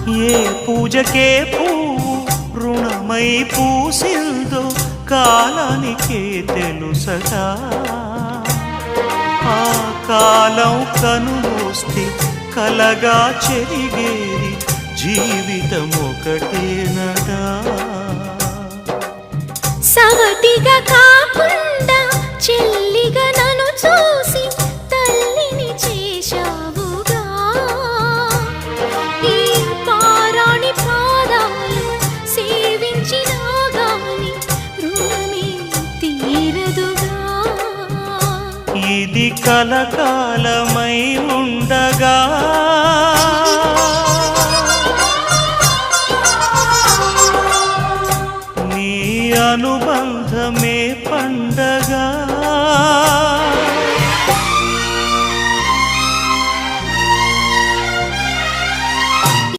ఏ పూజకే పువ్వు రుణమై పూసిందో కాలానికే తెలుసగా ఆ కాలం కనుమూస్తే కలగా చెరిగేది జీవితం ఒకటేనడా సవతిగా కాకుండా చెల్లిగా నన్ను చూసి తల్లిని చేశావుగా ఈ పారాణి పాదాలు సేవించినా గాని రుణమే తీరదుగా ఇది కలకాలమై ఉండగా నీ అనుభవం